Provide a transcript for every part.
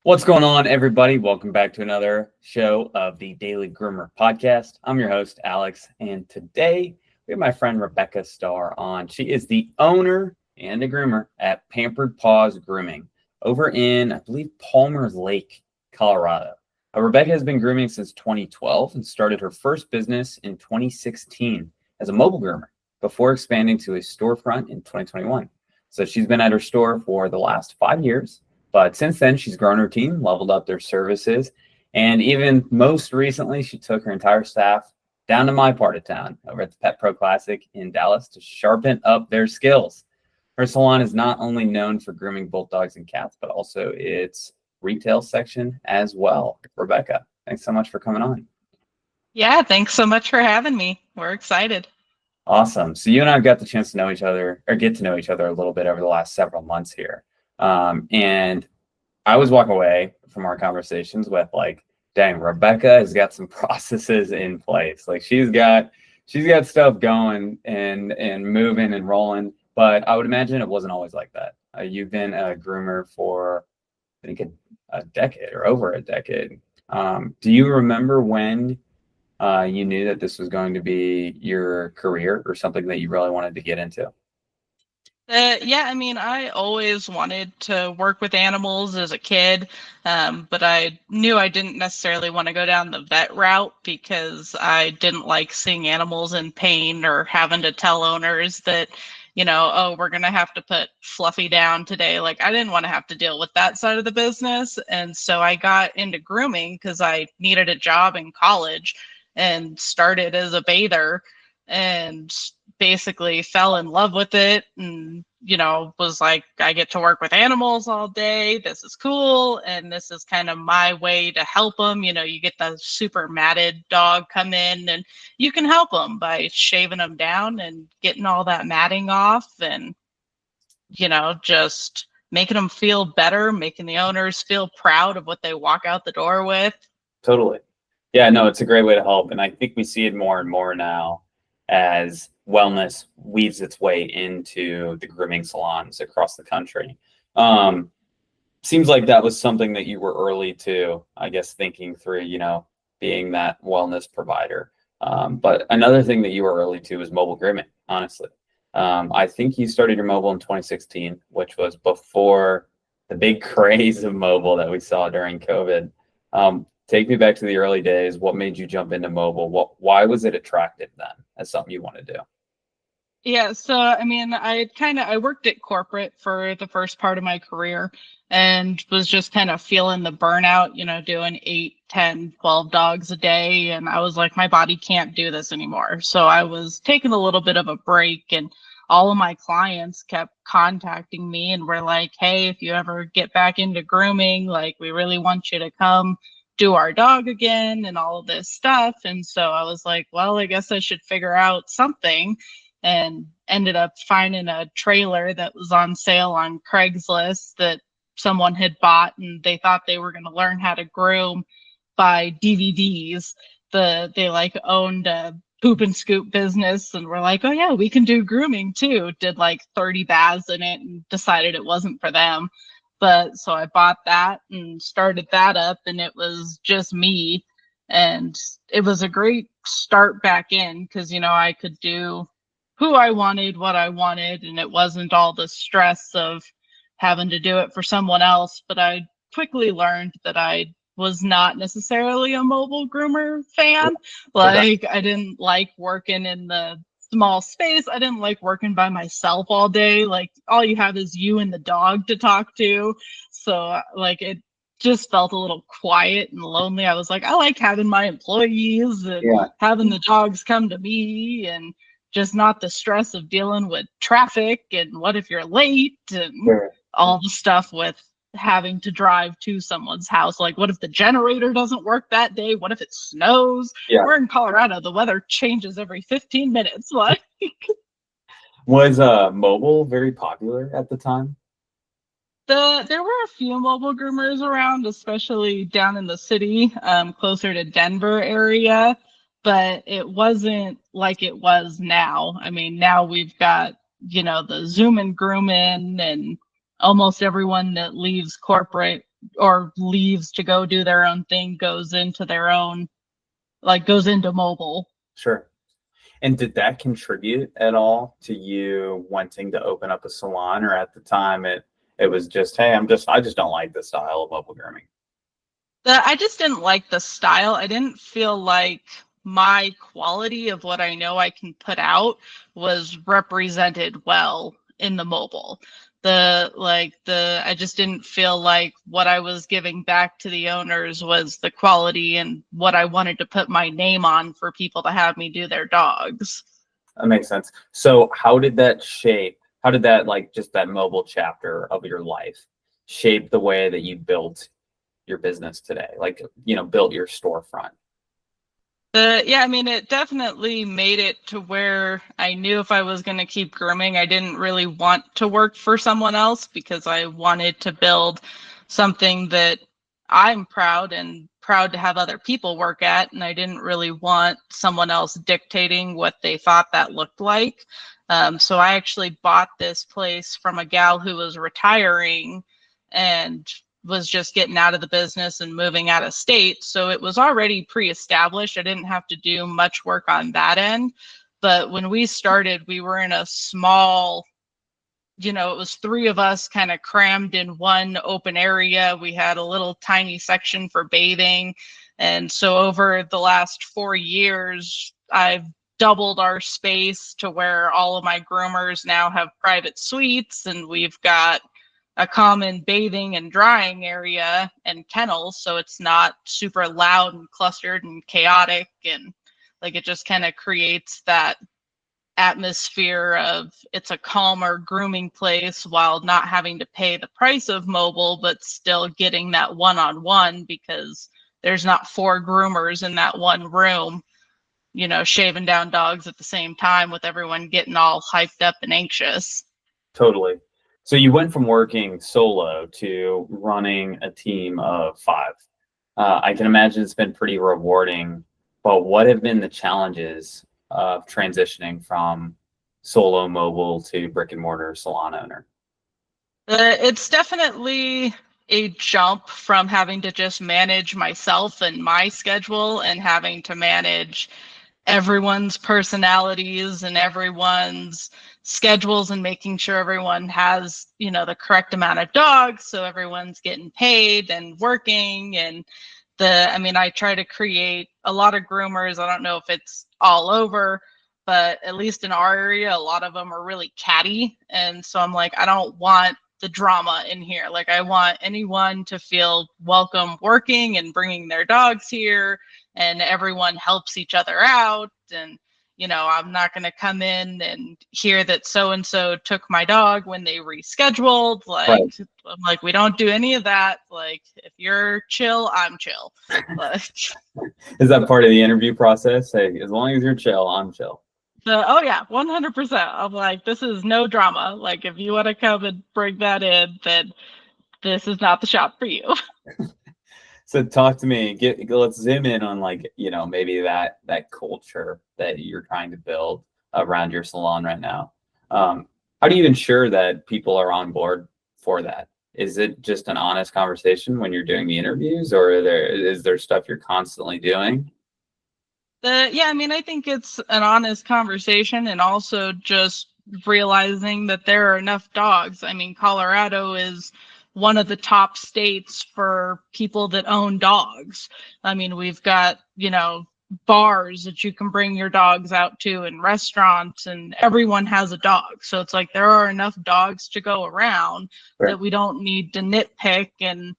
What's going on, everybody? Welcome back to another show of the Daily Groomer podcast. I'm your host, Alex, and today we have my friend Rebecka Star on. She is the owner and a groomer at Pampered Paws Grooming over in, I believe, Palmer's Lake, Colorado. Rebecka has been grooming since 2012 and started her first business in 2016 as a mobile groomer before expanding to a storefront in 2021. So she's been at her store for the last 5 years. But since then, she's grown her team, leveled up their services, and even most recently, she took her entire staff down to my part of town over at the Pet Pro Classic in Dallas to sharpen up their skills. Her salon is not only known for grooming both dogs and cats, but also its retail section as well. Rebecka, thanks so much for coming on. Yeah, thanks so much for having me. We're excited. Awesome. So you and I have got the chance to know each other, or get to know each other a little bit over the last several months here. And I was walking away from our conversations with like, dang, Rebecka has got some processes in place. Like she's got stuff going and moving and rolling. But I would imagine it wasn't always like that. You've been a groomer for, I think, a decade or over a decade. Do you remember when you knew that this was going to be your career or something that you really wanted to get into? I always wanted to work with animals as a kid, but I knew I didn't necessarily want to go down the vet route because I didn't like seeing animals in pain or having to tell owners that, oh, we're going to have to put Fluffy down today. Like, I didn't want to have to deal with that side of the business. And so I got into grooming because I needed a job in college and started as a bather and basically fell in love with it and was like, I get to work with animals all day, this is cool, and this is kind of my way to help them. You get the super matted dog come in and you can help them by shaving them down and getting all that matting off and just making them feel better, making the owners feel proud of what they walk out the door with. Totally. Yeah, no, it's a great way to help. And I think we see it more and more now as wellness weaves its way into the grooming salons across the country. Seems like that was something that you were early to, I guess, thinking through, being that wellness provider. But another thing that you were early to is mobile grooming, honestly. I think you started your mobile in 2016, which was before the big craze of mobile that we saw during COVID. Take me back to the early days. What made you jump into mobile? Why was it attractive then as something you want to do? Yeah, so I worked at corporate for the first part of my career and was just kind of feeling the burnout, doing 8, 10, 12 dogs a day. And I was like, my body can't do this anymore. So I was taking a little bit of a break, and all of my clients kept contacting me and were like, hey, if you ever get back into grooming, like, we really want you to come do our dog again and all of this stuff. And so I was like, well, I guess I should figure out something, and ended up finding a trailer that was on sale on Craigslist that someone had bought, and they thought they were going to learn how to groom by DVDs. They like owned a poop and scoop business and were like, oh yeah, we can do grooming too. Did like 30 baths in it and decided it wasn't for them. But so I bought that and started that up, and it was just me. And it was a great start back in because, I could do who I wanted, what I wanted, and it wasn't all the stress of having to do it for someone else. But I quickly learned that I was not necessarily a mobile groomer fan. Like, I didn't like working in the small space. I didn't like working by myself all day. Like, all you have is you and the dog to talk to. So like, it just felt a little quiet and lonely. I was like, I like having my employees and having the dogs come to me, and just not the stress of dealing with traffic and what if you're late and all the stuff with having to drive to someone's house. Like, what if the generator doesn't work that day? What if it snows? We're in Colorado. The weather changes every 15 minutes. Like, was mobile very popular at the time? There were a few mobile groomers around, especially down in the city, closer to Denver area. But it wasn't like it was now. I mean, now we've got, the Zoom and Groom in, and almost everyone that leaves corporate or leaves to go do their own thing goes into their own, like goes into mobile. Sure. And did that contribute at all to you wanting to open up a salon, or at the time it was just, hey, I just don't like the style of mobile grooming? I just didn't like the style. I didn't feel like my quality of what I know I can put out was represented well in the mobile. I just didn't feel like what I was giving back to the owners was the quality and what I wanted to put my name on for people to have me do their dogs. That makes sense. So how did that, like, just that mobile chapter of your life shape the way that you built your business today? Like, built your storefront? Yeah, I mean, it definitely made it to where I knew if I was going to keep grooming, I didn't really want to work for someone else because I wanted to build something that I'm proud to have other people work at. And I didn't really want someone else dictating what they thought that looked like. So I actually bought this place from a gal who was retiring and was just getting out of the business and moving out of state. So it was already pre-established. I didn't have to do much work on that end. But when we started, we were in a small, it was 3 of us kind of crammed in one open area. We had a little tiny section for bathing. And so over the last 4 years, I've doubled our space to where all of my groomers now have private suites, and we've got a common bathing and drying area and kennels, so it's not super loud and clustered and chaotic, and like it just kind of creates that atmosphere of it's a calmer grooming place while not having to pay the price of mobile, but still getting that one-on-one because there's not 4 groomers in that one room, shaving down dogs at the same time with everyone getting all hyped up and anxious. Totally. So you went from working solo to running a team of 5. I can imagine it's been pretty rewarding, but what have been the challenges of transitioning from solo mobile to brick and mortar salon owner? It's definitely a jump from having to just manage myself and my schedule and having to manage everyone's personalities and everyone's schedules and making sure everyone has, the correct amount of dogs. So everyone's getting paid and working. And I try to create a lot of groomers. I don't know if it's all over, but at least in our area, a lot of them are really catty. And so I'm like, I don't want the drama in here. Like, I want anyone to feel welcome working and bringing their dogs here, and everyone helps each other out. And I'm not going to come in and hear that so and so took my dog when they rescheduled. Like, right. I'm like, we don't do any of that. Like, if you're chill, I'm chill. Is that part of the interview process? Hey, as long as you're chill, I'm chill. Oh yeah, 100%. I'm like, this is no drama. Like, if you want to come and bring that in, then this is not the shop for you. So talk to me. Let's zoom in on, like, maybe that culture that you're trying to build around your salon right now. How do you ensure that people are on board for that? Is it just an honest conversation when you're doing the interviews, or is there stuff you're constantly doing? I think it's an honest conversation, and also just realizing that there are enough dogs. I mean, Colorado is one of the top states for people that own dogs. I mean, we've got, bars that you can bring your dogs out to, and restaurants, and everyone has a dog. So it's like there are enough dogs to go around. Sure. That we don't need to nitpick and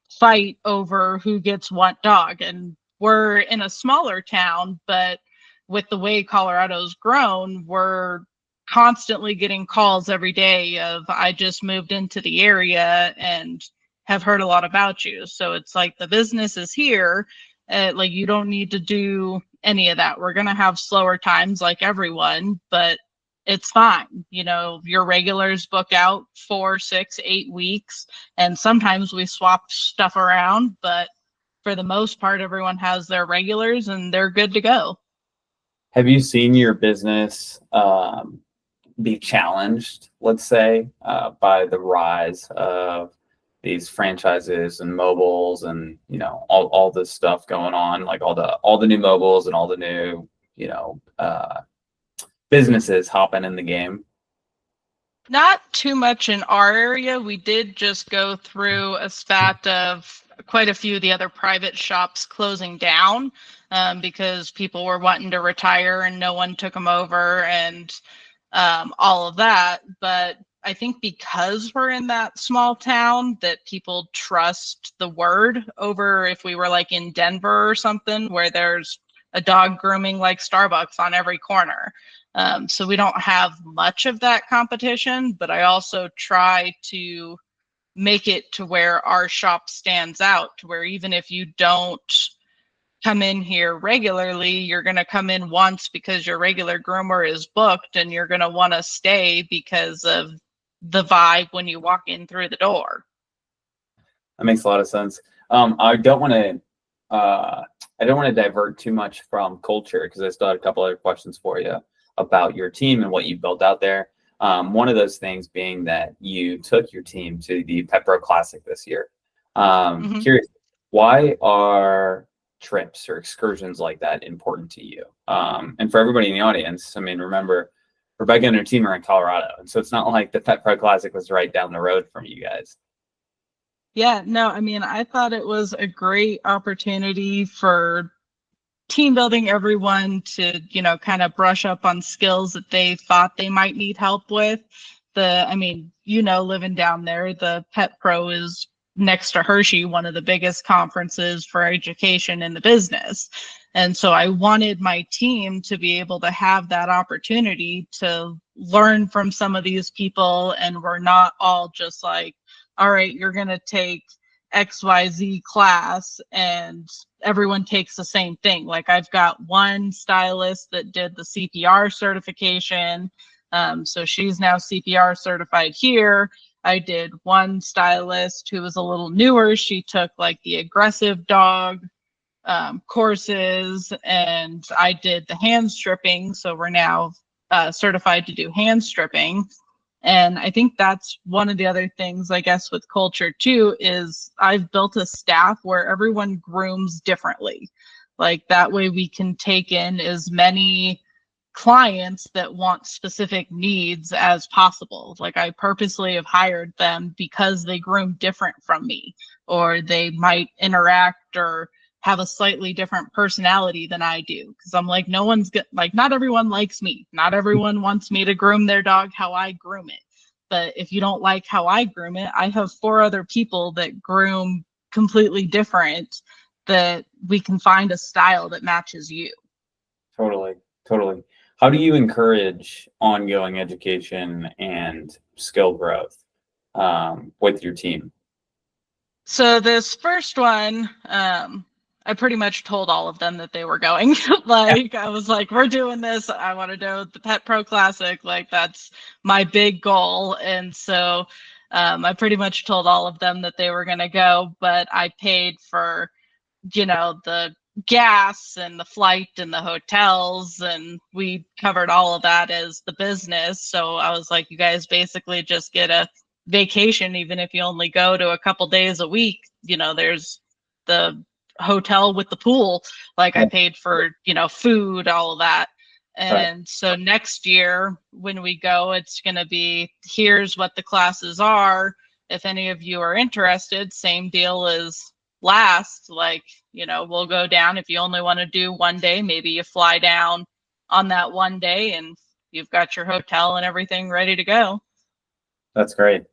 fight over who gets what dog. And we're in a smaller town, but with the way Colorado's grown, we're constantly getting calls every day of, I just moved into the area and have heard a lot about you. So it's like the business is here. Like, you don't need to do any of that. We're going to have slower times like everyone, but it's fine. Your regulars book out 4, 6, 8 weeks, and sometimes we swap stuff around, but for the most part, everyone has their regulars and they're good to go. Have you seen your business be challenged, let's say, by the rise of these franchises and mobiles and, all this stuff going on, like all the new mobiles and all the new, businesses hopping in the game? Not too much in our area. We did just go through a spat of quite a few of the other private shops closing down because people were wanting to retire and no one took them over and all of that. But I think because we're in that small town that people trust the word over if we were like in Denver or something where there's a dog grooming like Starbucks on every corner. So we don't have much of that competition, but I also try to make it to where our shop stands out, to where even if you don't come in here regularly, you're going to come in once because your regular groomer is booked and you're going to want to stay because of the vibe when you walk in through the door. That makes a lot of sense. I don't want to divert too much from culture because I still have a couple other questions for you about your team and what you built out there. One of those things being that you took your team to the Pet Pro Classic this year. Curious, why are trips or excursions like that important to you? And for everybody in the audience, I mean, remember, Rebecka and her team are in Colorado, and so it's not like the Pet Pro Classic was right down the road from you guys. Yeah, no, I mean, I thought it was a great opportunity for team building, everyone to, kind of brush up on skills that they thought they might need help with. Living down there, the Pet Pro is next to Hershey, one of the biggest conferences for education in the business. And so I wanted my team to be able to have that opportunity to learn from some of these people. And we're not all just like, all right, you're going to take XYZ class and everyone takes the same thing. Like I've got one stylist that did the CPR certification. So she's now CPR certified here. I did one stylist who was a little newer. She took like the aggressive dog courses, and I did the hand stripping. So we're now certified to do hand stripping. And I think that's one of the other things, I guess, with culture too, is I've built a staff where everyone grooms differently. Like that way we can take in as many clients that want specific needs as possible. Like I purposely have hired them because they groom different from me, or they might interact or have a slightly different personality than I do. Because I'm like, not everyone likes me. Not everyone wants me to groom their dog how I groom it. But if you don't like how I groom it, I have 4 other people that groom completely different, that we can find a style that matches you. Totally. How do you encourage ongoing education and skill growth with your team? So this first one, I pretty much told all of them that they were going. I was like, we're doing this. I want to do the Pet Pro Classic. Like that's my big goal. And so I pretty much told all of them that they were going to go, but I paid for, the gas and the flight and the hotels, and we covered all of that as the business. So I was like, you guys basically just get a vacation, even if you only go to a couple days a week. There's the hotel with the pool. Like I paid for, food, all of that. And so next year when we go, it's going to be, here's what the classes are. If any of you are interested, same deal as last, we'll go down. If you only want to do one day, maybe you fly down on that one day and you've got your hotel and everything ready to go. That's great.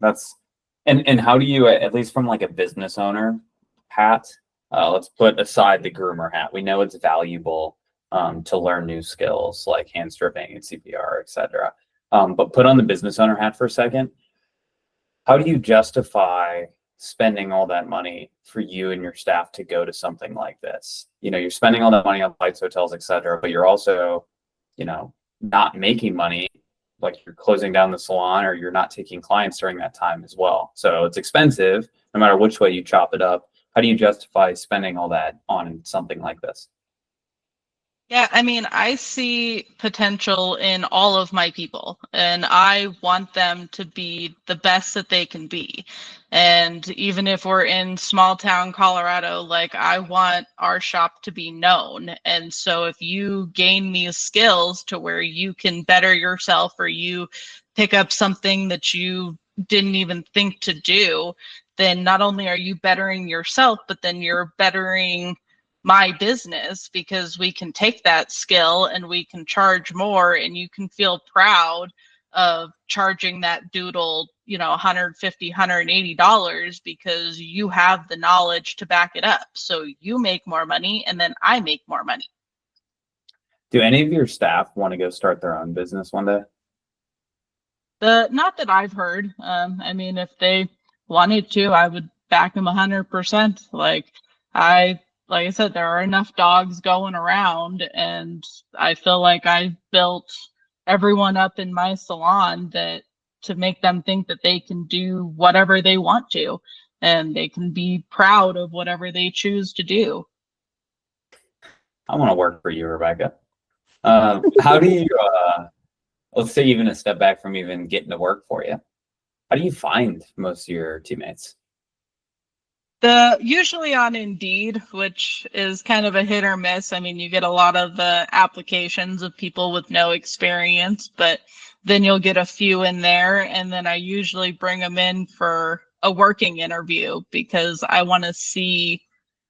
And how do you, at least from like a business owner hat, let's put aside the groomer hat. We know it's valuable to learn new skills like hand stripping and CPR, etc. But put on the business owner hat for a second. How do you justify spending all that money for you and your staff to go to something like this? You're spending all that money on flights, hotels, etc., but you're also, not making money. Like you're closing down the salon or you're not taking clients during that time as well. So it's expensive no matter which way you chop it up. How do you justify spending all that on something like this? Yeah, I mean, I see potential in all of my people, and I want them to be the best that they can be. And even if we're in small town Colorado, like I want our shop to be known. And so if you gain these skills to where you can better yourself or you pick up something that you didn't even think to do, then not only are you bettering yourself, but then you're bettering my business, because we can take that skill and we can charge more, and you can feel proud of charging that doodle, 150, $180, because you have the knowledge to back it up. So you make more money and then I make more money. Do any of your staff want to go start their own business one day? Not that I've heard. I mean, if they wanted to, I would back them 100%. Like I said, there are enough dogs going around, and I feel like I built everyone up in my salon that to make them think that they can do whatever they want to, and they can be proud of whatever they choose to do. I want to work for you, Rebecca. How do you, let's say even a step back from even getting to work for you, how do you find most of your teammates? Usually on Indeed, which is kind of a hit or miss. I mean, you get a lot of applications of people with no experience, but then you'll get a few in there, and then I usually bring them in for a working interview because I want to see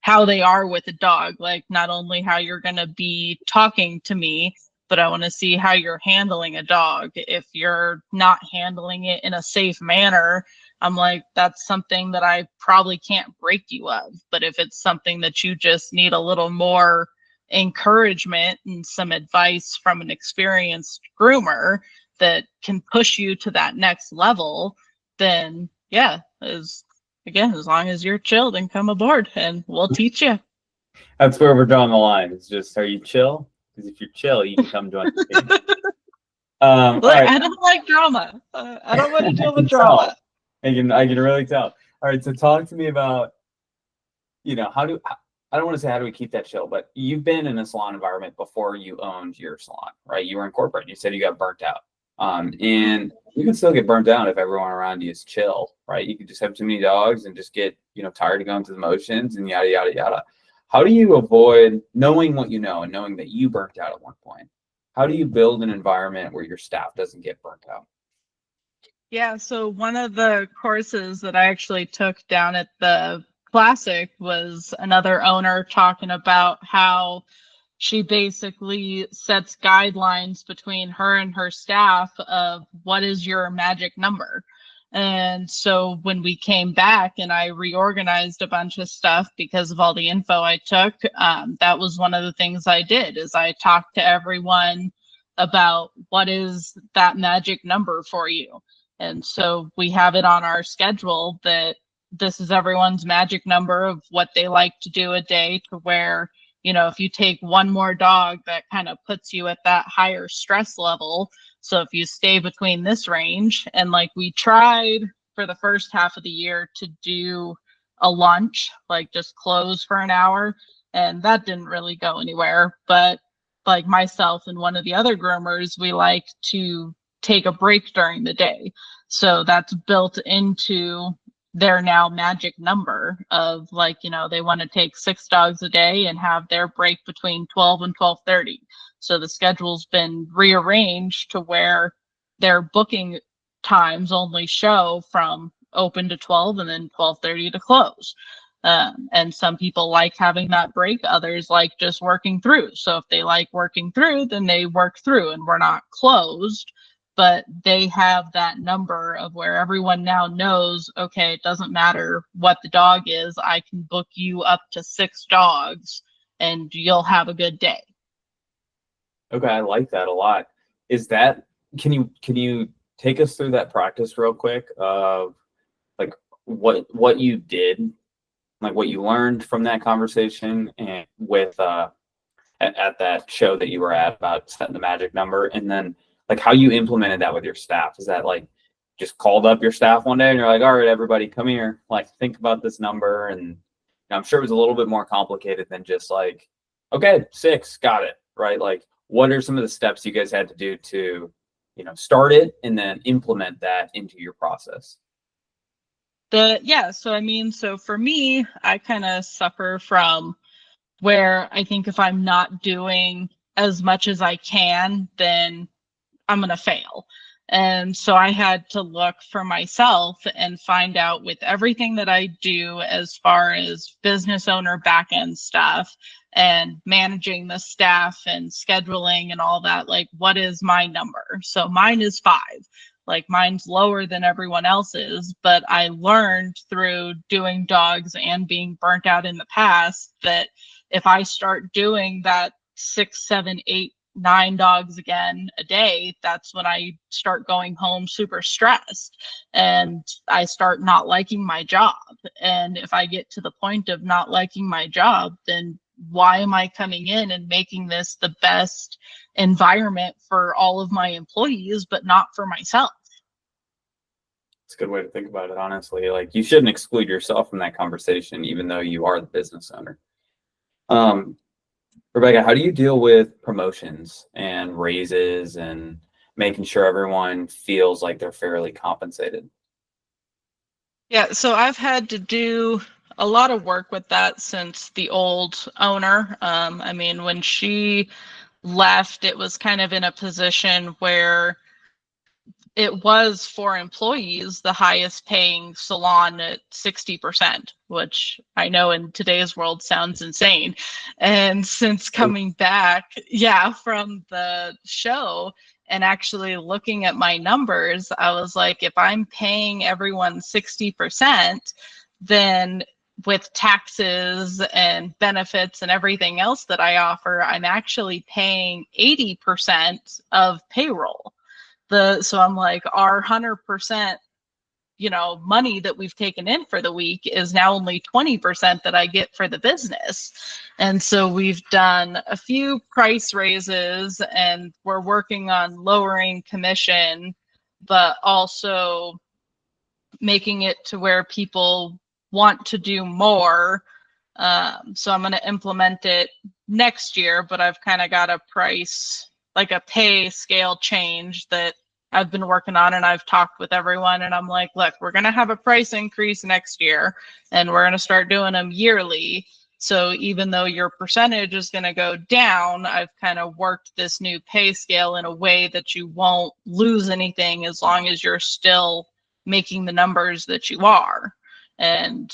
how they are with a dog. Like, not only how you're going to be talking to me, but I want to see how you're handling a dog. If you're not handling it in a safe manner, I'm like, that's something that I probably can't break you of. But if it's something that you just need a little more encouragement and some advice from an experienced groomer that can push you to that next level, then yeah, as long as you're chilled and come aboard and we'll teach you. That's where we're drawing the line. It's just, are you chill? Because if you're chill, you can come join the team. Look, right. I don't like drama. I don't want to deal with Tell. drama. I can really tell. All right, so talk to me about, I don't want to say how do we keep that chill, but you've been in a salon environment before you owned your salon, right? You were in corporate. You said you got burnt out. And you can still get burnt out if everyone around you is chill, right? You could just have too many dogs and just get, tired of going through the motions and yada, yada, yada. How do you avoid knowing what you know and knowing that you burnt out at one point? How do you build an environment where your staff doesn't get burnt out? Yeah, so one of the courses that I actually took down at the Classic was another owner talking about how she basically sets guidelines between her and her staff of what is your magic number. And so when we came back and I reorganized a bunch of stuff because of all the info I took, that was one of the things I did is I talked to everyone about what is that magic number for you. And so we have it on our schedule that this is everyone's magic number of what they like to do a day, to where, if you take one more dog, that kind of puts you at that higher stress level. So if you stay between this range, and like we tried for the first half of the year to do a lunch, like just close for an hour, and that didn't really go anywhere. But like myself and one of the other groomers, we like to take a break during the day. So that's built into their now magic number of like, they want to take 6 dogs a day and have their break between 12 and 12:30. So the schedule's been rearranged to where their booking times only show from open to 12 and then 12:30 to close. And some people like having that break, others like just working through. So if they like working through, then they work through and we're not closed. But they have that number of where everyone now knows, okay, it doesn't matter what the dog is, I can book you up to 6 dogs and you'll have a good day. Okay, I like that a lot. Can you take us through that practice real quick of like what you did, like what you learned from that conversation and with at that show that you were at about setting the magic number, and then like how you implemented that with your staff? Is that like just called up your staff one day and you're like, all right, everybody come here, like think about this number? And I'm sure it was a little bit more complicated than just like, okay, 6, got it. right? Like, what are some of the steps you guys had to do to, start it and then implement that into your process? So for me, I kind of suffer from where I think if I'm not doing as much as I can, then I'm going to fail. And so I had to look for myself and find out with everything that I do as far as business owner back end stuff and managing the staff and scheduling and all that, like, what is my number? So mine is 5. Like, mine's lower than everyone else's, but I learned through doing dogs and being burnt out in the past that if I start doing that 6, 7, 8, 9 dogs again a day, that's when I start going home super stressed and I start not liking my job. And if I get to the point of not liking my job, then why am I coming in and making this the best environment for all of my employees, but not for myself? It's a good way to think about it, honestly. Like, you shouldn't exclude yourself from that conversation, even though you are the business owner. Rebecka, how do you deal with promotions and raises and making sure everyone feels like they're fairly compensated? Yeah, so I've had to do a lot of work with that since the old owner. When she left, it was kind of in a position where it was for employees the highest paying salon at 60%, which I know in today's world sounds insane. And since coming back, from the show and actually looking at my numbers, I was like, if I'm paying everyone 60%, then with taxes and benefits and everything else that I offer, I'm actually paying 80% of payroll. So I'm like, our 100%, money that we've taken in for the week is now only 20% that I get for the business. And so we've done a few price raises and we're working on lowering commission, but also making it to where people want to do more. So I'm going to implement it next year, but I've kind of got a price, like a pay scale change that I've been working on, and I've talked with everyone, and I'm like, look, we're going to have a price increase next year, and we're going to start doing them yearly. So even though your percentage is going to go down, I've kind of worked this new pay scale in a way that you won't lose anything as long as you're still making the numbers that you are. And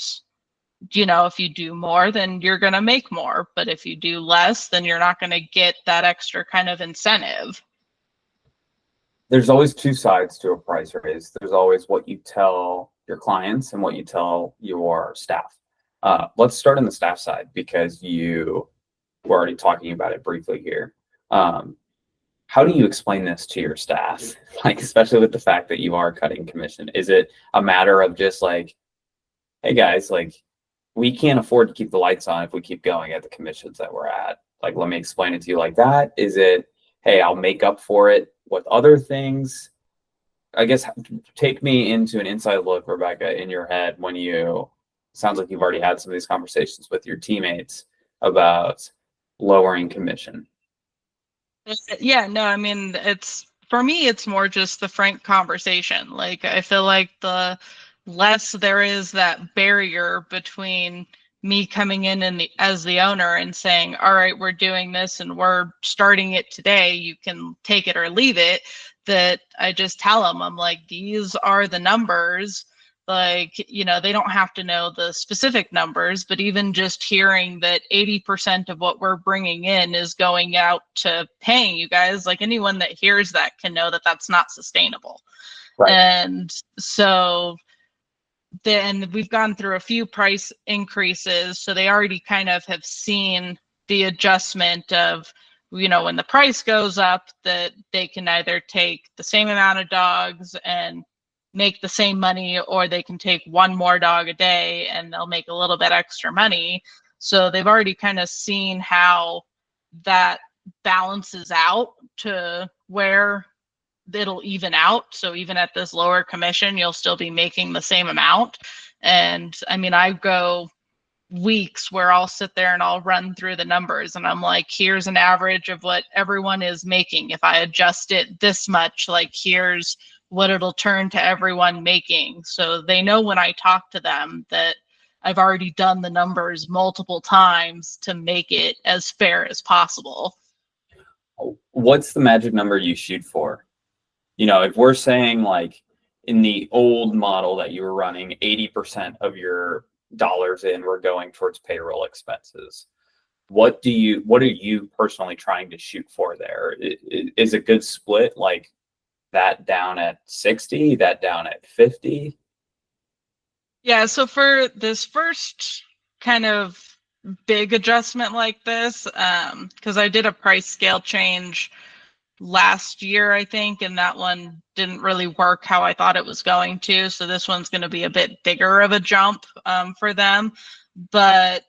if you do more, then you're going to make more. But if you do less, then you're not going to get that extra kind of incentive. There's always two sides to a price raise. There's always what you tell your clients and what you tell your staff. Let's start on the staff side because you were already talking about it briefly here. How do you explain this to your staff? Like, especially with the fact that you are cutting commission. Is it a matter of just like, hey guys, like, we can't afford to keep the lights on if we keep going at the commissions that we're at? Like, let me explain it to you like that. Is it, hey, I'll make up for it with other things? I guess take me into an inside look, Rebecka, in your head when sounds like you've already had some of these conversations with your teammates about lowering commission. Yeah, no, for me, it's more just the frank conversation. Like, I feel like the less there is that barrier between me coming in and as the owner and saying, all right, we're doing this and we're starting it today, you can take it or leave it, that I just tell them, I'm like, these are the numbers. Like, they don't have to know the specific numbers, but even just hearing that 80% of what we're bringing in is going out to paying you guys, like, anyone that hears that can know that that's not sustainable. Right. And so then we've gone through a few price increases, so they already kind of have seen the adjustment of, when the price goes up, that they can either take the same amount of dogs and make the same money, or they can take one more dog a day and they'll make a little bit extra money. So they've already kind of seen how that balances out to where it'll even out. So even at this lower commission, you'll still be making the same amount. And I go weeks where I'll sit there and I'll run through the numbers and I'm like, here's an average of what everyone is making. If I adjust it this much, like here's what it'll turn to everyone making. So they know when I talk to them that I've already done the numbers multiple times to make it as fair as possible. What's the magic number you shoot for? You know, if we're saying like in the old model that you were running, 80% of your dollars in were going towards payroll expenses. What are you personally trying to shoot for there? Is a good split like that down at 60, that down at 50? Yeah, so for this first kind of big adjustment like this, because I did a price scale change last year, I think, and that one didn't really work how I thought it was going to. So this one's going to be a bit bigger of a jump for them. But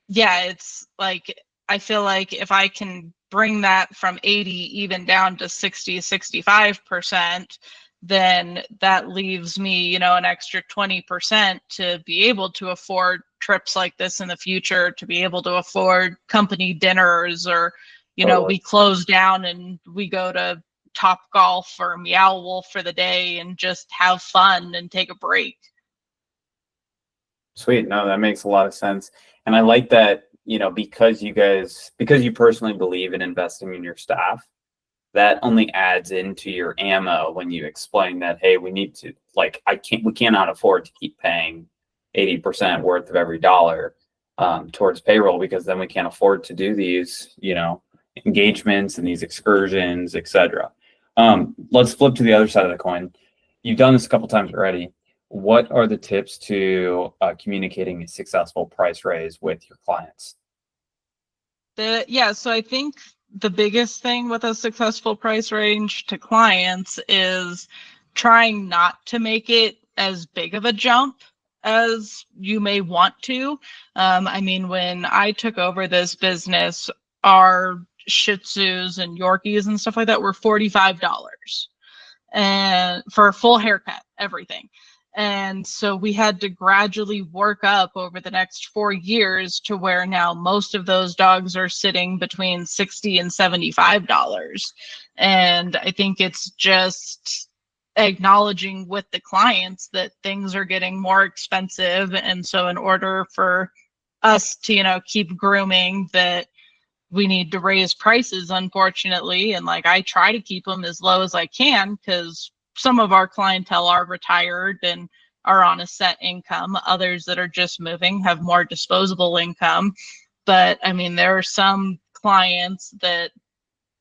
yeah, it's like, I feel like if I can bring that from 80 even down to 60, 65%, then that leaves me, you know, an extra 20% to be able to afford trips like this in the future, to be able to afford company dinners, or, you know, we close down and we go to Top Golf or Meow Wolf for the day and just have fun and take a break. Sweet. No, that makes a lot of sense. And I like that, you know, because you personally believe in investing in your staff, that only adds into your ammo when you explain that, hey, we need to, like, we cannot afford to keep paying 80% worth of every dollar towards payroll, because then we can't afford to do these, you know, engagements and these excursions, etc. Let's flip to the other side of the coin. You've done this a couple times already. What are the tips to communicating a successful price raise with your clients? So I think the biggest thing with a successful price range to clients is trying not to make it as big of a jump as you may want to. I mean, when I took over this business, our Shih Tzus and Yorkies and stuff like that were $45, and for a full haircut, everything. And so we had to gradually work up over the next 4 years to where now most of those dogs are sitting between $60 and $75. And I think it's just acknowledging with the clients that things are getting more expensive. And so in order for us to, you know, keep grooming, that we need to raise prices, unfortunately. And like, I try to keep them as low as I can, because some of our clientele are retired and are on a set income. Others that are just moving have more disposable income. But I mean, there are some clients that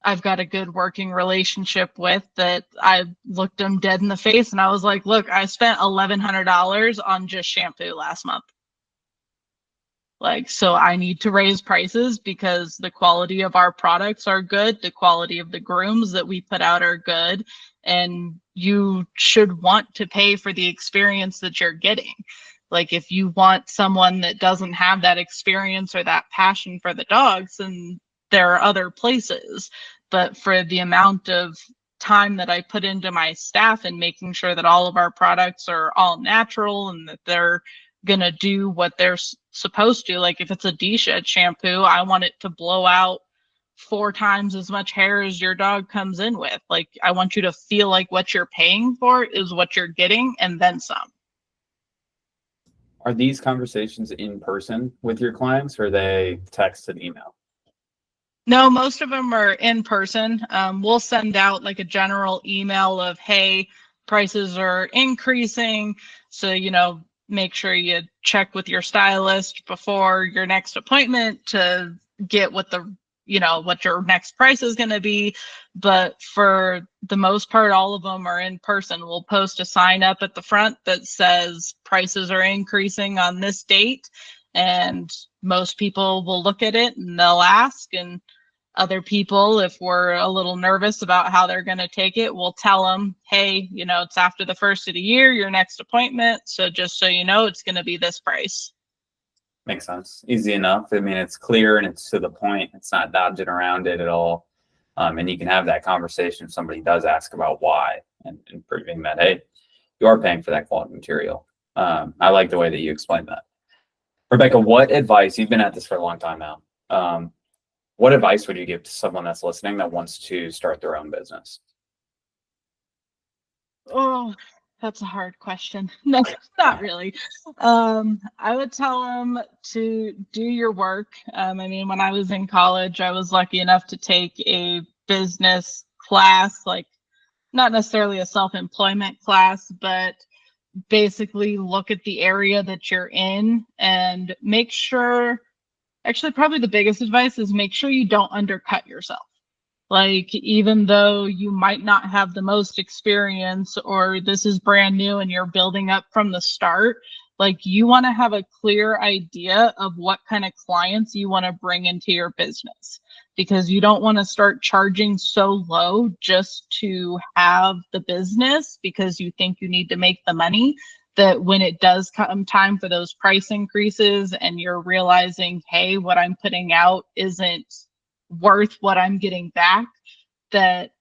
I've got a good working relationship with that I looked them dead in the face and I was like, look, I spent $1,100 on just shampoo last month. Like, so I need to raise prices because the quality of our products are good. The quality of the grooms that we put out are good. And you should want to pay for the experience that you're getting. Like, if you want someone that doesn't have that experience or that passion for the dogs, then there are other places. But for the amount of time that I put into my staff and making sure that all of our products are all natural and that they're gonna do what they're supposed to. Like, if it's a de-shed shampoo, I want it to blow out 4 times as much hair as your dog comes in with. Like, I want you to feel like what you're paying for is what you're getting and then some. Are these conversations in person with your clients, or are they text and email? No, most of them are in person. We'll send out like a general email of, hey, prices are increasing, so, you know, make sure you check with your stylist before your next appointment to get what the, you know, what your next price is going to be. But for the most part, all of them are in person. We'll post a sign up at the front that says prices are increasing on this date, and most people will look at it and they'll ask. And other people, if we're a little nervous about how they're going to take it, we'll tell them, hey, you know, it's after the first of the year, your next appointment. So just so you know, it's going to be this price. Makes sense. Easy enough. I mean, it's clear and it's to the point. It's not dodging around it at all. And you can have that conversation if somebody does ask about why, and proving that, hey, you are paying for that quality material. I like the way that you explained that. Rebecka, what advice, you've been at this for a long time now. What advice would you give to someone that's listening that wants to start their own business? Oh, that's a hard question. No, not really. I would tell them to do your work. I mean, when I was in college, I was lucky enough to take a business class, like not necessarily a self-employment class, but basically look at the area that you're in and make sure, actually, probably the biggest advice is make sure you don't undercut yourself. Like, even though you might not have the most experience or this is brand new and you're building up from the start, like you want to have a clear idea of what kind of clients you want to bring into your business, because you don't want to start charging so low just to have the business because you think you need to make the money, that when it does come time for those price increases and you're realizing, hey, what I'm putting out isn't worth what I'm getting back, that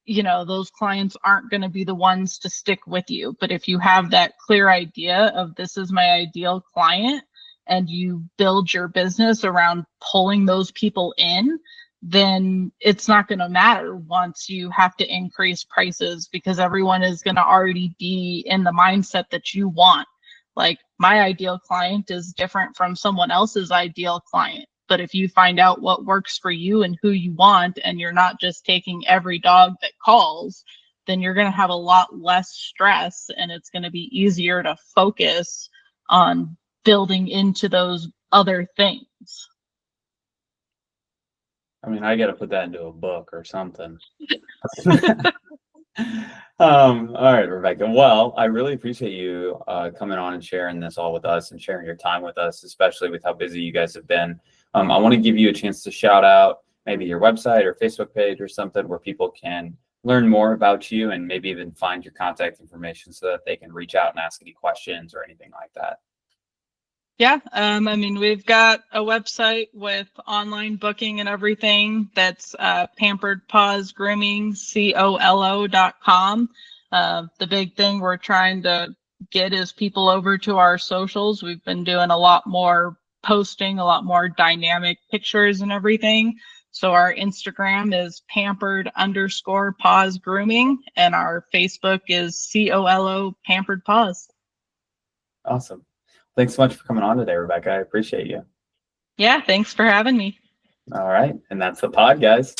those clients aren't going to be the ones to stick with you. But if you have that clear idea of this is my ideal client and you build your business around pulling those people in, then it's not going to matter once you have to increase prices, because everyone is going to already be in the mindset that you want. Like, my ideal client is different from someone else's ideal client. But if you find out what works for you and who you want, and you're not just taking every dog that calls, then you're going to have a lot less stress, and it's going to be easier to focus on building into those other things. I mean, I got to put that into a book or something. All right, Rebecka. Well, I really appreciate you coming on and sharing this all with us and sharing your time with us, especially with how busy you guys have been. I want to give you a chance to shout out maybe your website or Facebook page or something where people can learn more about you and maybe even find your contact information so that they can reach out and ask any questions or anything like that. Yeah, I mean, we've got a website with online booking and everything. That's Pampered Paws Grooming, COLO.com. The big thing we're trying to get is people over to our socials. We've been doing a lot more posting, a lot more dynamic pictures and everything. So our Instagram is Pampered_Paws Grooming, and our Facebook is COLO Pampered Paws. Awesome. Thanks so much for coming on today, Rebecka. I appreciate you. Yeah, thanks for having me. All right. And that's the pod, guys.